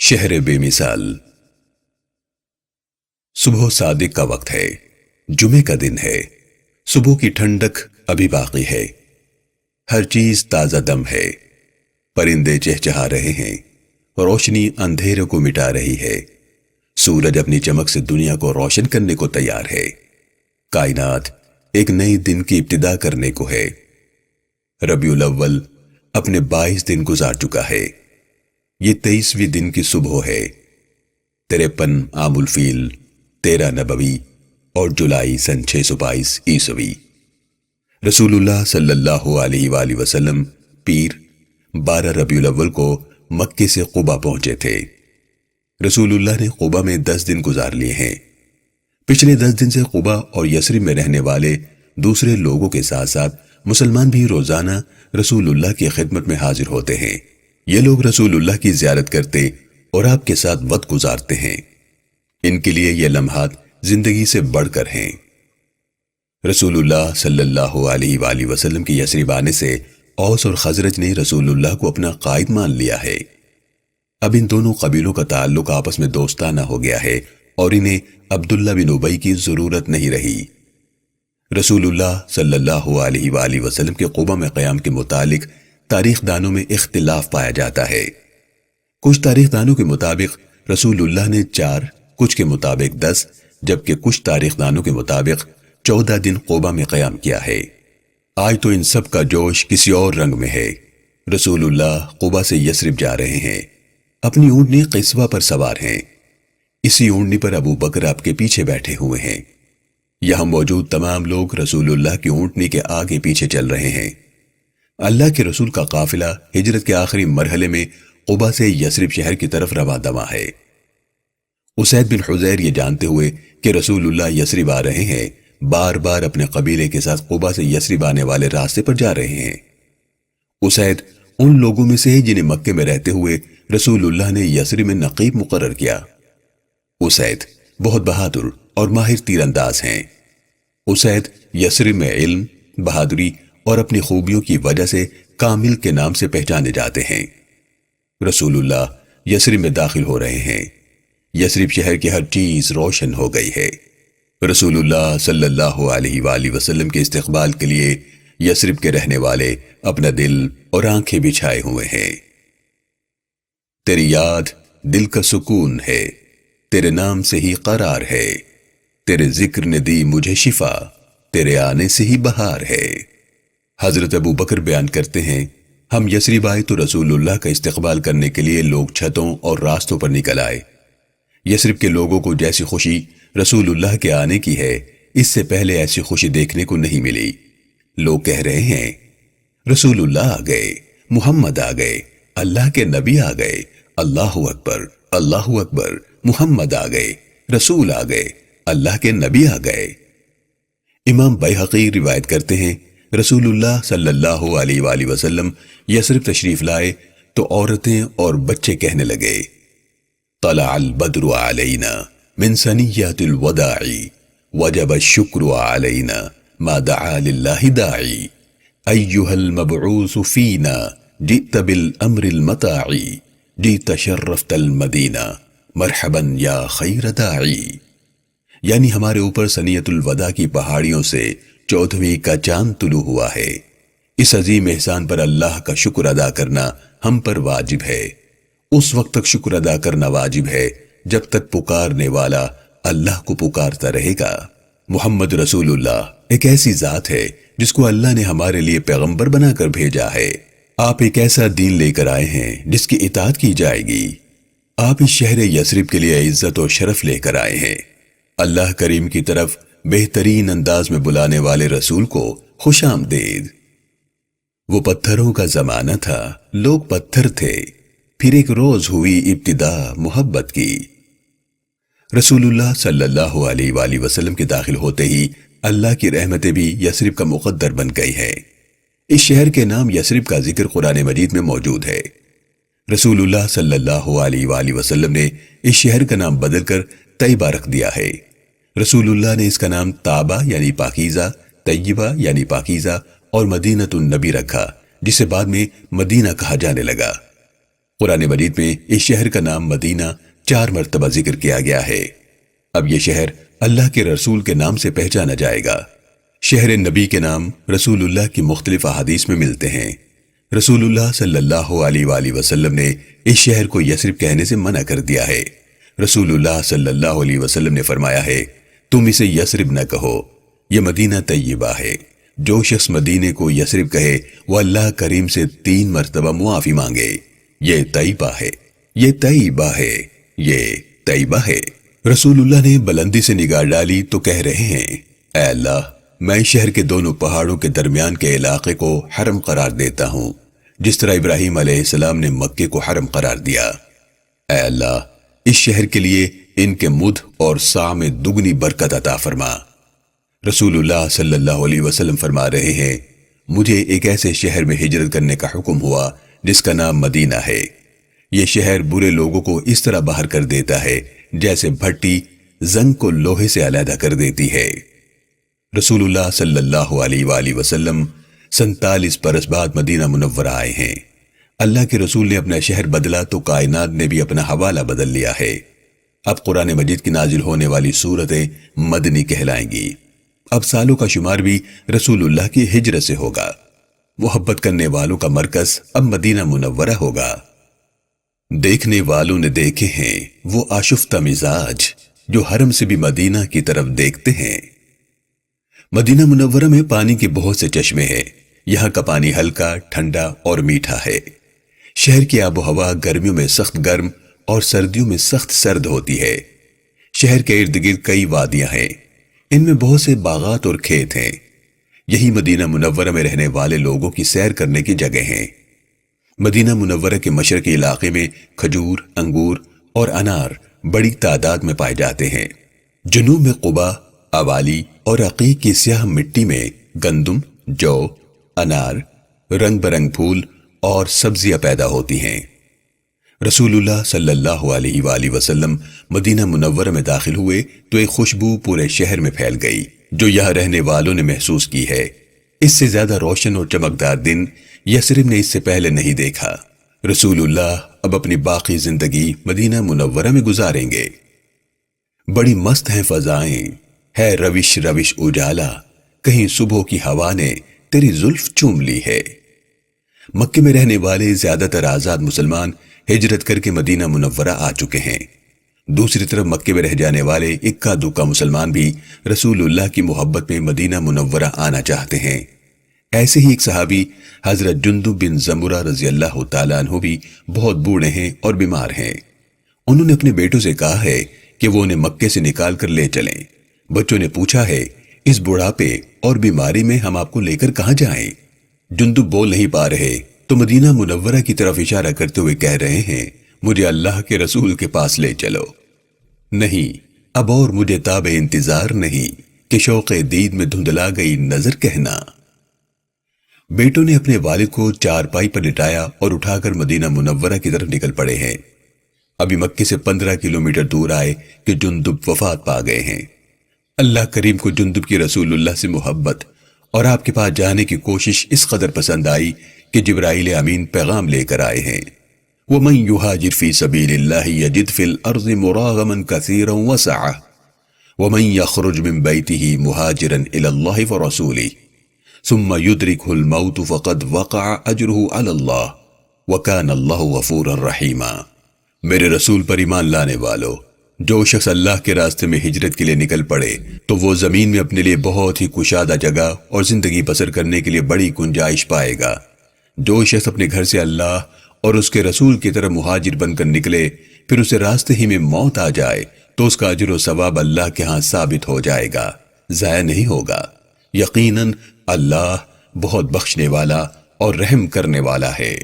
شہر بے مثال۔ صبح صادق کا وقت ہے، جمعے کا دن ہے، صبح کی ٹھنڈک ابھی باقی ہے، ہر چیز تازہ دم ہے، پرندے چہچہا رہے ہیں، روشنی اندھیرے کو مٹا رہی ہے، سورج اپنی چمک سے دنیا کو روشن کرنے کو تیار ہے، کائنات ایک نئی دن کی ابتدا کرنے کو ہے۔ ربیع الاول اپنے 22 دن گزار چکا ہے، یہ 23ویں دن کی صبح ہے۔ 53 عام الفیل، 13 نبوی اور جولائی سن 622 عیسوی۔ رسول اللہ صلی اللہ علیہ وآلہ وسلم پیر 12 ربیع الاول کو مکے سے قبا پہنچے تھے۔ رسول اللہ نے قبا میں 10 دن گزار لیے ہیں۔ پچھلے 10 دن سے قبا اور یثرب میں رہنے والے دوسرے لوگوں کے ساتھ ساتھ مسلمان بھی روزانہ رسول اللہ کی خدمت میں حاضر ہوتے ہیں۔ یہ لوگ رسول اللہ کی زیارت کرتے اور آپ کے ساتھ وقت گزارتے ہیں۔ ان کے لیے یہ لمحات زندگی سے بڑھ کر ہیں۔ رسول اللہ صلی اللہ علیہ وآلہ وسلم کی یثرب آنے سے اوس اور خزرج نے رسول اللہ کو اپنا قائد مان لیا ہے۔ اب ان دونوں قبیلوں کا تعلق آپس میں دوستانہ ہو گیا ہے اور انہیں عبداللہ بن ابی کی ضرورت نہیں رہی۔ رسول اللہ صلی اللہ علیہ وآلہ وسلم کے قبا میں قیام کے متعلق تاریخ دانوں میں اختلاف پایا جاتا ہے۔ کچھ تاریخ دانوں کے مطابق رسول اللہ نے 4، کچھ کے مطابق 10، جبکہ کچھ تاریخ دانوں کے مطابق 14 دن قبا میں قیام کیا ہے۔ آج تو ان سب کا جوش کسی اور رنگ میں ہے۔ رسول اللہ قبا سے یثرب جا رہے ہیں، اپنی اونٹنی قصوہ پر سوار ہیں، اسی اونٹنی پر ابو بکر آپ کے پیچھے بیٹھے ہوئے ہیں۔ یہاں موجود تمام لوگ رسول اللہ کی اونٹنی کے آگے پیچھے چل رہے ہیں۔ اللہ کے رسول کا قافلہ ہجرت کے آخری مرحلے میں قبا سے یثرب شہر کی طرف رواں دواں ہے۔ اسید بن حضیر یہ جانتے ہوئے کہ رسول اللہ یثرب آ رہے ہیں، بار بار اپنے قبیلے کے ساتھ قبا سے یثرب آنے والے راستے پر جا رہے ہیں۔ اسید ان لوگوں میں سے ہے جنہیں مکے میں رہتے ہوئے رسول اللہ نے یثرب میں نقیب مقرر کیا۔ اسید بہت بہادر اور ماہر تیر انداز ہیں۔ اسید یثرب میں علم، بہادری اور اپنی خوبیوں کی وجہ سے کامل کے نام سے پہچانے جاتے ہیں۔ رسول اللہ یثرب میں داخل ہو رہے ہیں۔ یثرب شہر کی ہر چیز روشن ہو گئی ہے۔ رسول اللہ صلی اللہ علیہ وآلہ وسلم کے استقبال کے لیے یثرب کے رہنے والے اپنا دل اور آنکھیں بچھائے ہوئے ہیں۔ تیری یاد دل کا سکون ہے، تیرے نام سے ہی قرار ہے، تیرے ذکر نے دی مجھے شفا، تیرے آنے سے ہی بہار ہے۔ حضرت ابو بکر بیان کرتے ہیں، ہم یثرب آئے تو رسول اللہ کا استقبال کرنے کے لیے لوگ چھتوں اور راستوں پر نکل آئے۔ یثرب کے لوگوں کو جیسی خوشی رسول اللہ کے آنے کی ہے، اس سے پہلے ایسی خوشی دیکھنے کو نہیں ملی۔ لوگ کہہ رہے ہیں، رسول اللہ آ گئے، محمد آ گئے، اللہ کے نبی آ گئے، اللہ اکبر، اللہ اکبر، محمد آ گئے، رسول آ گئے، اللہ کے نبی آ گئے۔ امام بیہقی روایت کرتے ہیں، رسول اللہ صلی اللہ علیہ وآلہ وسلم یثرب تشریف لائے تو عورتیں اور بچے کہنے لگے، طلع البدر علینا من ثنیۃ الوداع وجب الشکر علینا ما دعا للہ داعی ایہا المبعوث فینا جئت بالامر المطاع جئت شرفت المدینہ مرحبا یا خیر داعی، یعنی ہمارے اوپر ثنیۃ الوداع کی پہاڑیوں سے 14ویں کا چاند طلوع ہوا ہے۔ اس عظیم احسان پر اللہ کا شکر ادا کرنا ہم پر واجب ہے۔ اس وقت تک شکر ادا کرنا واجب ہے جب تک پکارنے والا اللہ کو پکارتا رہے گا۔ محمد رسول اللہ ایک ایسی ذات ہے جس کو اللہ نے ہمارے لیے پیغمبر بنا کر بھیجا ہے۔ آپ ایک ایسا دین لے کر آئے ہیں جس کی اطاعت کی جائے گی۔ آپ اس شہر یثرب کے لیے عزت و شرف لے کر آئے ہیں۔ اللہ کریم کی طرف بہترین انداز میں بلانے والے رسول کو خوش آمدید۔ وہ پتھروں کا زمانہ تھا، لوگ پتھر تھے، پھر ایک روز ہوئی ابتدا محبت کی۔ رسول اللہ صلی اللہ علیہ وآلہ وسلم کے داخل ہوتے ہی اللہ کی رحمتیں بھی یثرب کا مقدر بن گئی ہیں۔ اس شہر کے نام یثرب کا ذکر قرآن مجید میں موجود ہے۔ رسول اللہ صلی اللہ علیہ وآلہ وسلم نے اس شہر کا نام بدل کر طیبہ رکھ دیا ہے۔ رسول اللہ نے اس کا نام طابہ یعنی پاکیزہ، طیبہ یعنی پاکیزہ اور مدینۃ النبی رکھا، جسے بعد میں مدینہ کہا جانے لگا۔ قرآن مجید میں اس شہر کا نام مدینہ 4 مرتبہ ذکر کیا گیا ہے۔ اب یہ شہر اللہ کے رسول کے نام سے پہچانا جائے گا۔ شہر نبی کے نام رسول اللہ کی مختلف احادیث میں ملتے ہیں۔ رسول اللہ صلی اللہ علیہ وآلہ وسلم نے اس شہر کو یثرب کہنے سے منع کر دیا ہے۔ رسول اللہ صلی اللہ علیہ وسلم نے فرمایا ہے، تم اسے یثرب نہ کہو، یہ مدینہ طیبہ ہے۔ جو شخص مدینے کو یثرب کہے وہ اللہ کریم سے 3 مرتبہ معافی مانگے۔ یہ طیبہ ہے، یہ طیبہ ہے، یہ طیبہ ہے۔ رسول اللہ نے بلندی سے نگاہ ڈالی تو کہہ رہے ہیں، اے اللہ، میں شہر کے دونوں پہاڑوں کے درمیان کے علاقے کو حرم قرار دیتا ہوں، جس طرح ابراہیم علیہ السلام نے مکے کو حرم قرار دیا۔ اے اللہ، اس شہر کے لیے ان کے مدھ اور سا میں دگنی برکت عطا فرما۔ رسول اللہ صلی اللہ علیہ وسلم فرما رہے ہیں، مجھے ایک ایسے شہر میں ہجرت کرنے کا حکم ہوا جس کا نام مدینہ ہے۔ یہ شہر برے لوگوں کو اس طرح باہر کر دیتا ہے جیسے بھٹی زنگ کو لوہے سے علیحدہ کر دیتی ہے۔ رسول اللہ صلی اللہ علیہ وآلہ وسلم 47 برس بعد مدینہ منورہ آئے ہیں۔ اللہ کے رسول نے اپنا شہر بدلا تو کائنات نے بھی اپنا حوالہ بدل لیا ہے۔ اب قرآن مجید کی نازل ہونے والی سورتیں مدنی کہلائیں گی۔ اب سالوں کا شمار بھی رسول اللہ کی ہجرت سے ہوگا۔ محبت کرنے والوں کا مرکز اب مدینہ منورہ ہوگا۔ دیکھنے والوں نے دیکھے ہیں وہ آشفتہ مزاج جو حرم سے بھی مدینہ کی طرف دیکھتے ہیں۔ مدینہ منورہ میں پانی کے بہت سے چشمے ہیں۔ یہاں کا پانی ہلکا، ٹھنڈا اور میٹھا ہے۔ شہر کی آب و ہوا گرمیوں میں سخت گرم اور سردیوں میں سخت سرد ہوتی ہے۔ شہر کے ارد گرد کئی وادیاں ہیں، ان میں بہت سے باغات اور کھیت ہیں۔ یہی مدینہ منورہ میں رہنے والے لوگوں کی سیر کرنے کی جگہ ہیں۔ مدینہ منورہ کے مشرقی علاقے میں کھجور، انگور اور انار بڑی تعداد میں پائے جاتے ہیں۔ جنوب میں قبا، اوالی اور عقیق کی سیاہ مٹی میں گندم، جو، انار، رنگ برنگ پھول اور سبزیاں پیدا ہوتی ہیں۔ رسول اللہ صلی اللہ علیہ وآلہ وسلم مدینہ منورہ میں داخل ہوئے تو ایک خوشبو پورے شہر میں پھیل گئی جو یہاں رہنے والوں نے محسوس کی ہے۔ اس سے زیادہ روشن اور چمکدار دن یثرب نے اس سے پہلے نہیں دیکھا۔ رسول اللہ اب اپنی باقی زندگی مدینہ منورہ میں گزاریں گے۔ بڑی مست ہیں فضائیں، ہے روش روش اجالا، کہیں صبح کی ہوا نے تیری زلف چوم لی ہے۔ مکے میں رہنے والے زیادہ تر آزاد مسلمان ہجرت کر کے مدینہ منورہ آ چکے ہیں۔ دوسری طرف مکے میں رہ جانے والے اکا دکا مسلمان بھی رسول اللہ کی محبت میں مدینہ منورہ آنا چاہتے ہیں۔ ایسے ہی ایک صحابی حضرت جندب بن زمرہ رضی اللہ تعالیٰ عنہ بھی بہت بوڑھے ہیں اور بیمار ہیں۔ انہوں نے اپنے بیٹوں سے کہا ہے کہ وہ انہیں مکے سے نکال کر لے چلیں۔ بچوں نے پوچھا ہے، اس بڑھاپے اور بیماری میں ہم آپ کو لے کر کہاں جائیں؟ جندب بول نہیں پا رہے تو مدینہ منورہ کی طرف اشارہ کرتے ہوئے کہہ رہے ہیں، مجھے اللہ کے رسول کے پاس لے چلو۔ نہیں، اب اور مجھے تاب انتظار نہیں کہ شوق دید میں دھندلا گئی نظر کہنا۔ بیٹوں نے اپنے والد کو چارپائی پر لٹایا اور اٹھا کر مدینہ منورہ کی طرف نکل پڑے ہیں۔ ابھی مکے سے 15 کلومیٹر دور آئے کہ جندب وفات پا گئے ہیں۔ اللہ کریم کو جندب کی رسول اللہ سے محبت اور آپ کے پاس جانے کی کوشش اس قدر پسند آئی کہ جبرائیل امین پیغام لے کر آئے ہیں۔ وَمَن يُهَاجِرْ فِي سَبِيلِ اللَّهِ يَجِدْ فِي الْأَرْضِ مُرَاغَمًا كَثِيرًا وَسَعَةً وَمَن يَخْرُجْ مِن بَيْتِهِ مُهَاجِرًا إِلَى اللَّهِ وَرَسُولِهِ ثُمَّ يُدْرِكْهُ الْمَوْتُ فَقَدْ وَقَعَ أَجْرُهُ عَلَى اللَّهِ وَكَانَ اللَّهُ غَفُورًا رَحِيمًا۔ میرے رسول پر ایمان لانے والو، جو شخص اللہ کے راستے میں ہجرت کے لیے نکل پڑے تو وہ زمین میں اپنے لیے بہت ہی کشادہ جگہ اور زندگی بسر کرنے کے لیے بڑی گنجائش پائے گا۔ جو شخص اپنے گھر سے اللہ اور اس کے رسول کی طرف مہاجر بن کر نکلے پھر اسے راستے ہی میں موت آ جائے تو اس کا اجر و ثواب اللہ کے ہاں ثابت ہو جائے گا، ضائع نہیں ہوگا۔ یقیناً اللہ بہت بخشنے والا اور رحم کرنے والا ہے۔